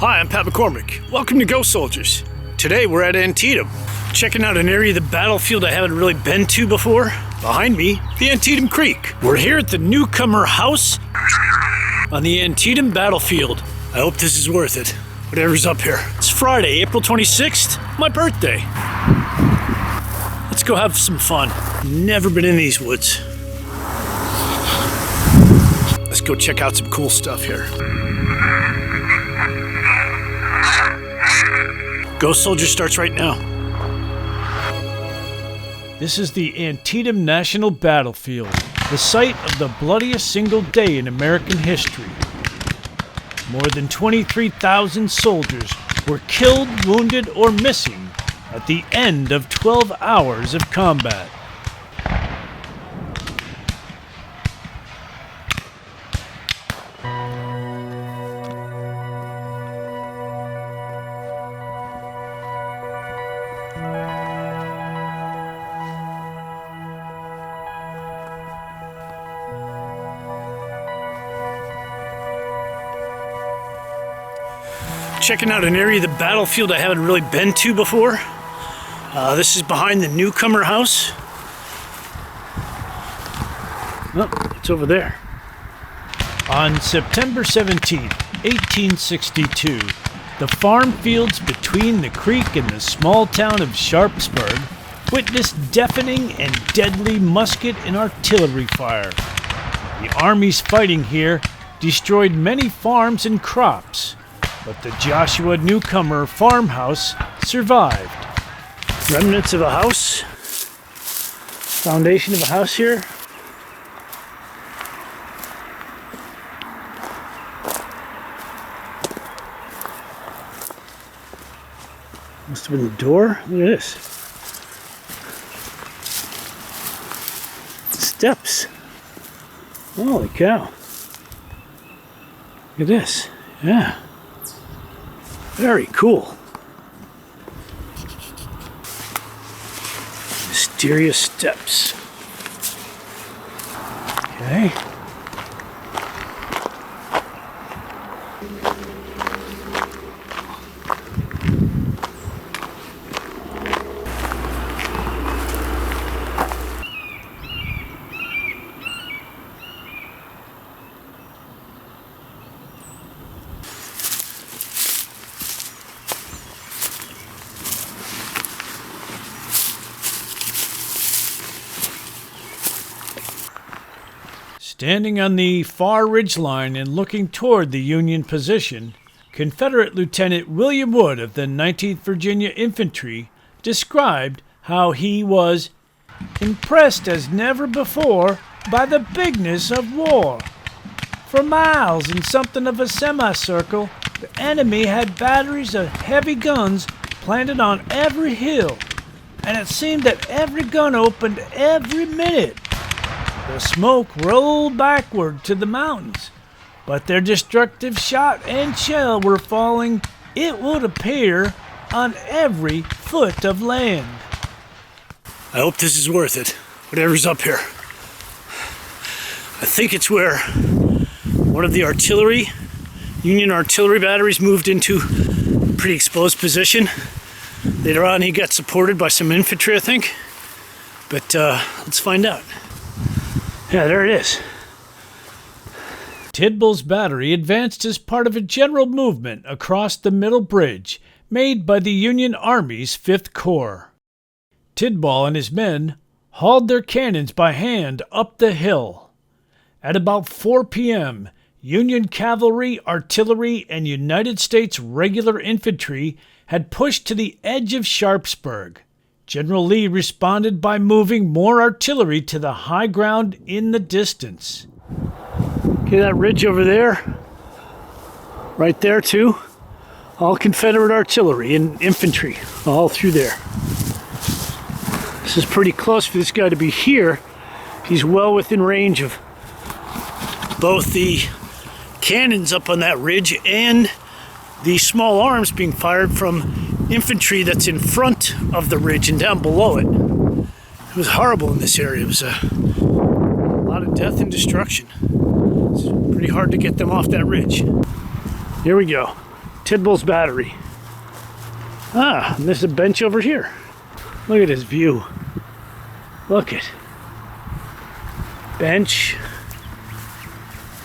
Hi, I'm Pat McCormick. Welcome to Go Soldiers. Today we're at Antietam, checking out an area of the battlefield I haven't really been to before. Behind me, the Antietam Creek. We're here at the Newcomer house on the Antietam battlefield. I hope this is worth it, whatever's up here. It's Friday, April 26th, my birthday. Let's go have some fun. Never been in these woods. Let's go check out some cool stuff here. Go Soldier starts right now. This is the Antietam National Battlefield, the site of the bloodiest single day in American history. More than 23,000 soldiers were killed, wounded, or missing at the end of 12 hours of combat. Checking out an area of the battlefield I haven't really been to before. This is behind the Newcomer house. Oh, it's over there. On September 17, 1862, the farm fields between the creek and the small town of Sharpsburg witnessed deafening and deadly musket and artillery fire. The armies fighting here destroyed many farms and crops, but the Joshua Newcomer farmhouse survived. Remnants of a house, foundation of a house here. Must have been the door. Look at this. Steps. Holy cow. Look at this. Yeah. Very cool. Mysterious steps. Okay. Standing on the far ridgeline and looking toward the Union position, Confederate Lieutenant William Wood of the 19th Virginia Infantry described how he was impressed as never before by the bigness of war. For miles in something of a semicircle, the enemy had batteries of heavy guns planted on every hill, and it seemed that every gun opened every minute. The smoke rolled backward to the mountains, but their destructive shot and shell were falling, it would appear, on every foot of land. I hope this is worth it, whatever's up here. I think it's where one of the Union artillery batteries moved into a pretty exposed position. Later on, he got supported by some infantry, I think. But let's find out. Yeah, there it is. Tidball's battery advanced as part of a general movement across the Middle Bridge made by the Union Army's 5th Corps. Tidball and his men hauled their cannons by hand up the hill. At about 4 p.m., Union cavalry, artillery, and United States regular infantry had pushed to the edge of Sharpsburg. General Lee responded by moving more artillery to the high ground in the distance. Okay, that ridge over there, right there too, all Confederate artillery and infantry, all through there. This is pretty close for this guy to be here. He's well within range of both the cannons up on that ridge and the small arms being fired from infantry that's in front of the ridge and down below it. It was horrible in this area. It was a lot of death and destruction. It's pretty hard to get them off that ridge. Here we go. Tidwell's battery. Ah, and there's a bench over here. Look at this view. Look it. Bench.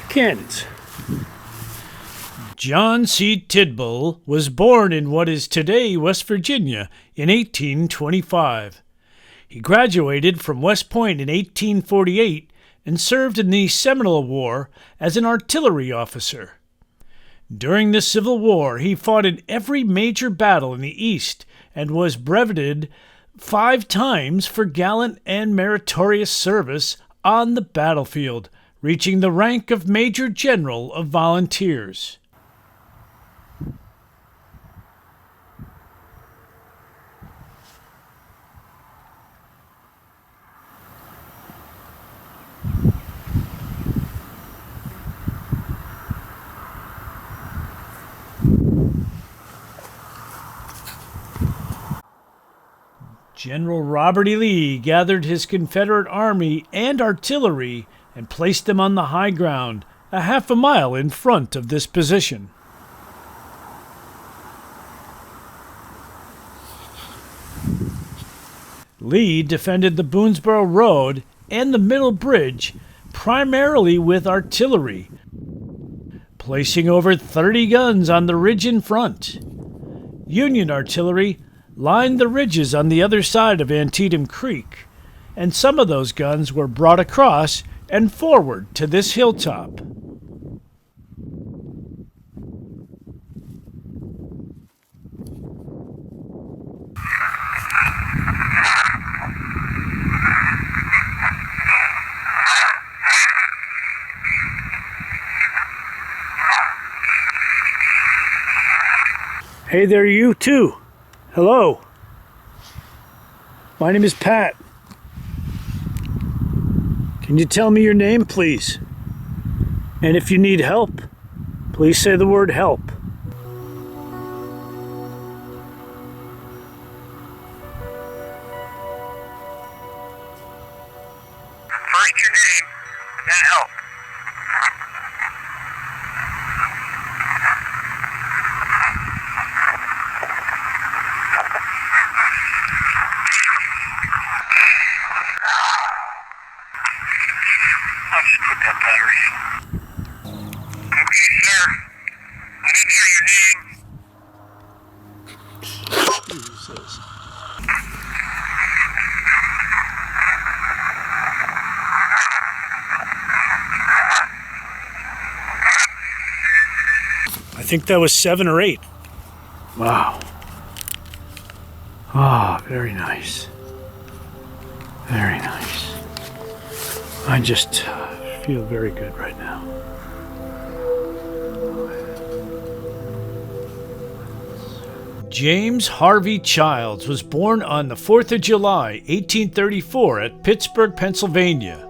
Cannons. John C. Tidwell was born in what is today West Virginia in 1825. He graduated from West Point in 1848 and served in the Seminole War as an artillery officer. During the Civil War, he fought in every major battle in the East and was brevetted 5 times for gallant and meritorious service on the battlefield, reaching the rank of Major General of Volunteers. General Robert E. Lee gathered his Confederate army and artillery and placed them on the high ground, a half a mile in front of this position. Lee defended the Boonesboro Road and the Middle Bridge primarily with artillery, placing over 30 guns on the ridge in front. Union artillery lined the ridges on the other side of Antietam Creek, and some of those guns were brought across and forward to this hilltop. Hey there, you too. Hello. My name is Pat. Can you tell me your name, please? And if you need help, please say the word help. First your name, and then help. I'll just put that battery. Okay, sir. I didn't hear your name. Jesus. I think that was 7 or 8. Wow. Ah, very nice. Very nice. I just feel very good right now. James Harvey Childs was born on the 4th of July, 1834 at Pittsburgh, Pennsylvania.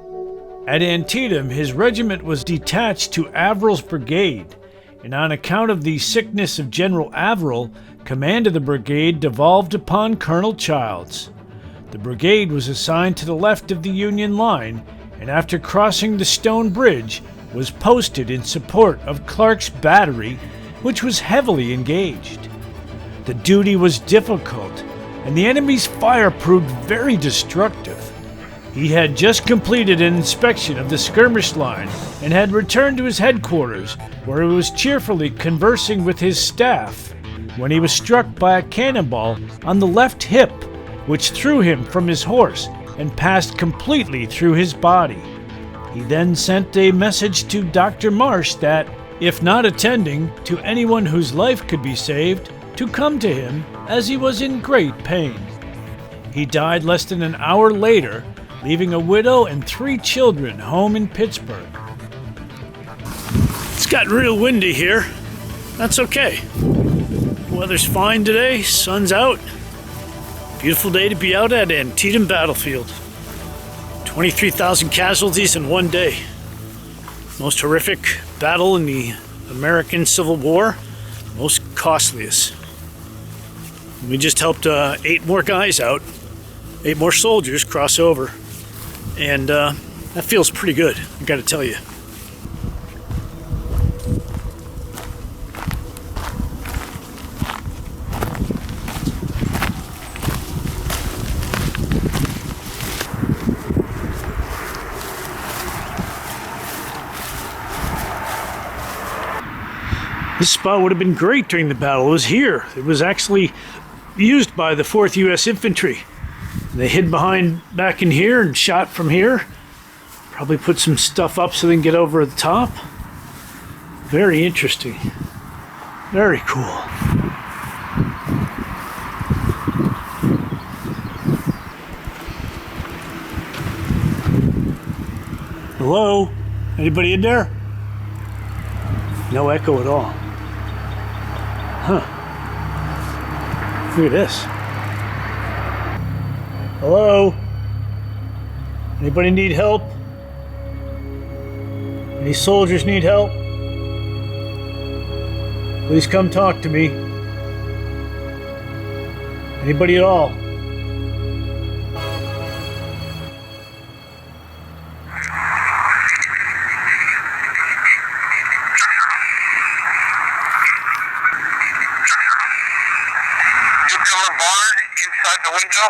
At Antietam, his regiment was detached to Averill's brigade, and on account of the sickness of General Averill, command of the brigade devolved upon Colonel Childs. The brigade was assigned to the left of the Union line, and after crossing the Stone Bridge, was posted in support of Clark's battery, which was heavily engaged. The duty was difficult, and the enemy's fire proved very destructive. He had just completed an inspection of the skirmish line and had returned to his headquarters, where he was cheerfully conversing with his staff, when he was struck by a cannonball on the left hip, which threw him from his horse and passed completely through his body. He then sent a message to Dr. Marsh that, if not attending to anyone whose life could be saved, to come to him, as he was in great pain. He died less than an hour later, leaving a widow and 3 children home in Pittsburgh. It's gotten real windy here. That's okay. Weather's fine today, sun's out. Beautiful day to be out at Antietam battlefield. 23,000 casualties in one day. Most horrific battle in the American Civil War, most costliest. We just helped 8 more guys out, 8 more soldiers cross over, and that feels pretty good, I gotta tell you. This spot would have been great during the battle. It was here. It was actually used by the 4th U.S. Infantry. They hid back in here and shot from here. Probably put some stuff up so they can get over the top. Very interesting. Very cool. Hello? Anybody in there? No echo at all. Huh. Look at this. Hello? Anybody need help? Any soldiers need help? Please come talk to me. Anybody at all? Inside the window?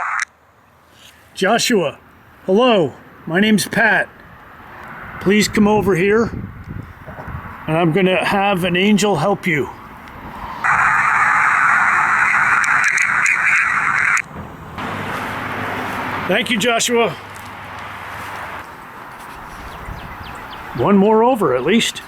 Joshua, hello. My name's Pat. Please come over here, and I'm gonna have an angel help you. Thank you, Joshua. One more over, at least.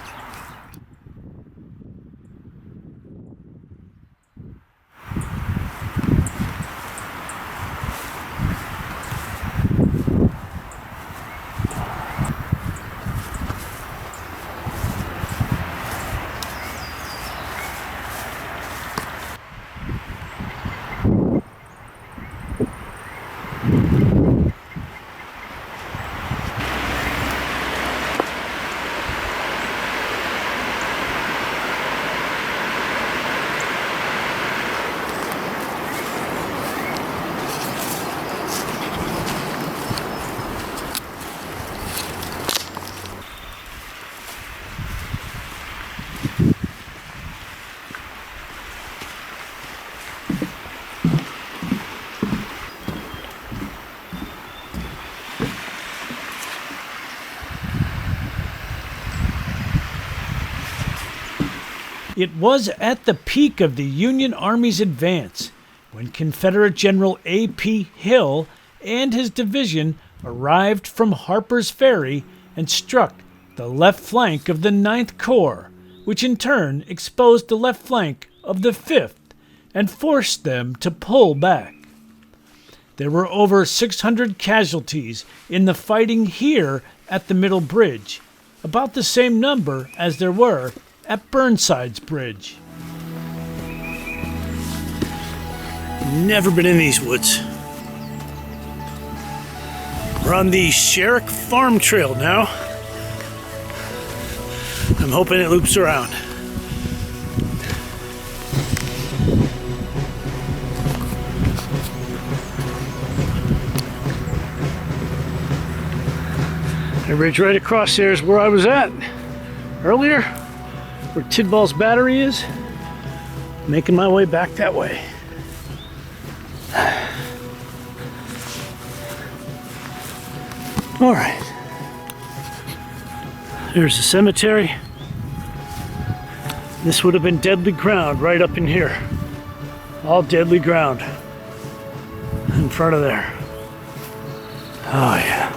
It was at the peak of the Union Army's advance when Confederate General A.P. Hill and his division arrived from Harper's Ferry and struck the left flank of the 9th Corps, which in turn exposed the left flank of the 5th and forced them to pull back. There were over 600 casualties in the fighting here at the Middle Bridge, about the same number as there were at Burnsides Bridge. Never been in these woods. We're on the Sherrick Farm Trail now. I'm hoping it loops around. The ridge right across there is where I was at earlier, where Tidball's battery is. Making my way back that way. All right. There's the cemetery. This would have been deadly ground right up in here. All deadly ground in front of there. Oh yeah.